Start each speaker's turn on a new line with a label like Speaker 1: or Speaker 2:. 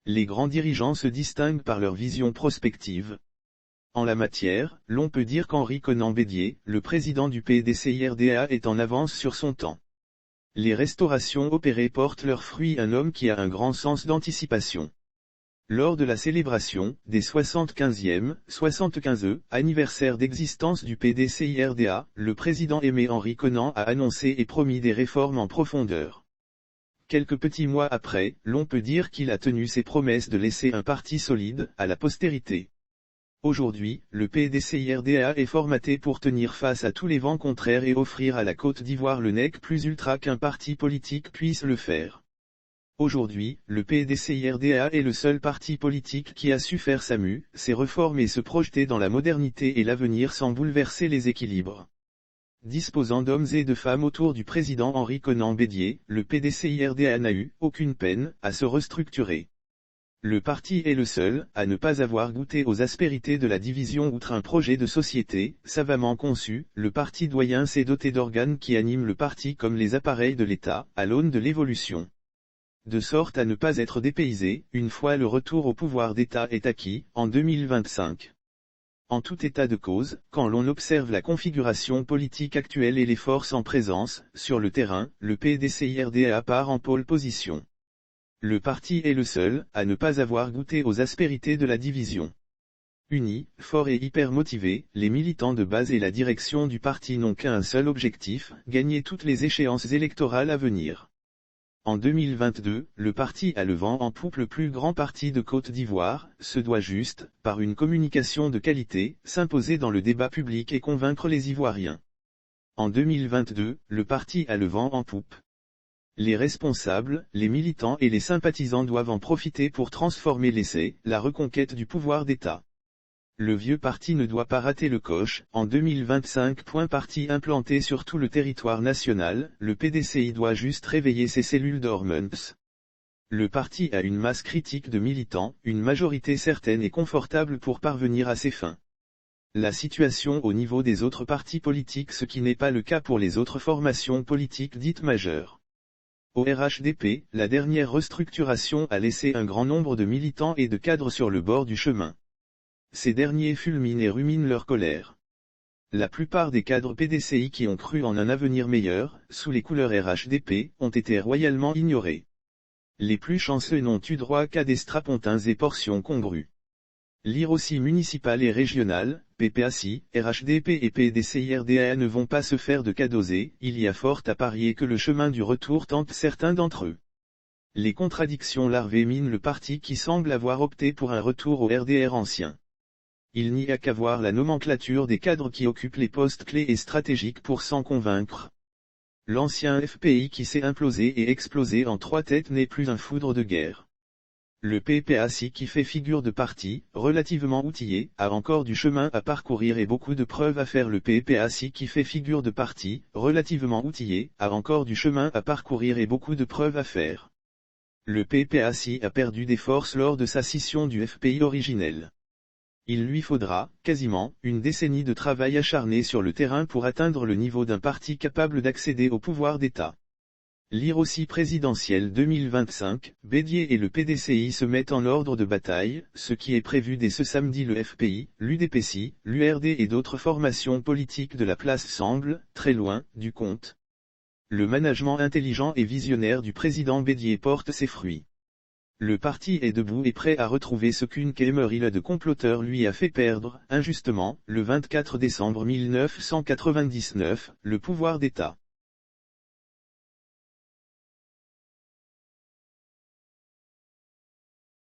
Speaker 1: Les grands dirigeants se distinguent par leur vision prospective. En la matière, l'on peut dire qu'Henri Konan Bédier, le président du PDCIRDA, est en avance sur son temps. Les restaurations opérées portent leurs fruits, un homme qui a un grand sens d'anticipation. Lors de la célébration des 75e anniversaire d'existence du PDCIRDA, le président Aimé Henri Konan a annoncé et promis des réformes en profondeur. Quelques petits mois après, l'on peut dire qu'il a tenu ses promesses de laisser un parti solide à la postérité. Aujourd'hui, le PDCIRDA est formaté pour tenir face à tous les vents contraires et offrir à la Côte d'Ivoire le nec plus ultra qu'un parti politique puisse le faire. Aujourd'hui, le PDCIRDA est le seul parti politique qui a su faire sa mue, ses réformes et se projeter dans la modernité et l'avenir sans bouleverser les équilibres. Disposant d'hommes et de femmes autour du président Henri Konan Bédier, le PDCIRDA n'a eu aucune peine à se restructurer. Le parti est le seul à ne pas avoir goûté aux aspérités de la division outre un projet de société savamment conçu. Le parti doyen s'est doté d'organes qui animent le parti comme les appareils de l'État, à l'aune de l'évolution. De sorte à ne pas être dépaysé, une fois le retour au pouvoir d'État est acquis, en 2025. En tout état de cause, quand l'on observe la configuration politique actuelle et les forces en présence, sur le terrain, le PDCIRDA part en pole position. Le parti est le seul à ne pas avoir goûté aux aspérités de la division. Unis, forts et hyper motivés, les militants de base et la direction du parti n'ont qu'un seul objectif, gagner toutes les échéances électorales à venir. En 2022, le parti a le vent en poupe. Le plus grand parti de Côte d'Ivoire se doit juste, par une communication de qualité, s'imposer dans le débat public et convaincre les Ivoiriens. En 2022, le parti a le vent en poupe. Les responsables, les militants et les sympathisants doivent en profiter pour transformer l'essai, la reconquête du pouvoir d'État. Le vieux parti ne doit pas rater le coche. En 2025. Parti implanté sur tout le territoire national, le PDCI doit juste réveiller ses cellules dormantes. Le parti a une masse critique de militants, une majorité certaine et confortable pour parvenir à ses fins. La situation au niveau des autres partis politiques, ce qui n'est pas le cas pour les autres formations politiques dites majeures. Au RHDP, la dernière restructuration a laissé un grand nombre de militants et de cadres sur le bord du chemin. Ces derniers fulminent et ruminent leur colère. La plupart des cadres PDCI qui ont cru en un avenir meilleur, sous les couleurs RHDP, ont été royalement ignorés. Les plus chanceux n'ont eu droit qu'à des strapontins et portions congrues. Lire aussi municipal et régional, PPACI, RHDP et PDCIRDA ne vont pas se faire de cadeaux et il y a fort à parier que le chemin du retour tente certains d'entre eux. Les contradictions larvées minent le parti qui semble avoir opté pour un retour au RDR ancien. Il n'y a qu'à voir la nomenclature des cadres qui occupent les postes clés et stratégiques pour s'en convaincre. L'ancien FPI qui s'est implosé et explosé en trois têtes n'est plus un foudre de guerre. Le PPACI qui fait figure de parti, relativement outillé, a encore du chemin à parcourir et beaucoup de preuves à faire. Le PPACI qui fait figure de parti, relativement outillé, a encore du chemin à parcourir et beaucoup de preuves à faire. Le PPACI a perdu des forces lors de sa scission du FPI originel. Il lui faudra, quasiment, une décennie de travail acharné sur le terrain pour atteindre le niveau d'un parti capable d'accéder au pouvoir d'État. Lire aussi présidentielle 2025, Bédier et le PDCI se mettent en ordre de bataille, ce qui est prévu dès ce samedi. Le FPI, l'UDPCI, l'URD et d'autres formations politiques de la place semblent, très loin, du compte. Le management intelligent et visionnaire du président Bédier porte ses fruits. Le parti est debout et prêt à retrouver ce qu'une quémerie de comploteurs lui a fait perdre, injustement, le 24 décembre 1999, le pouvoir d'État.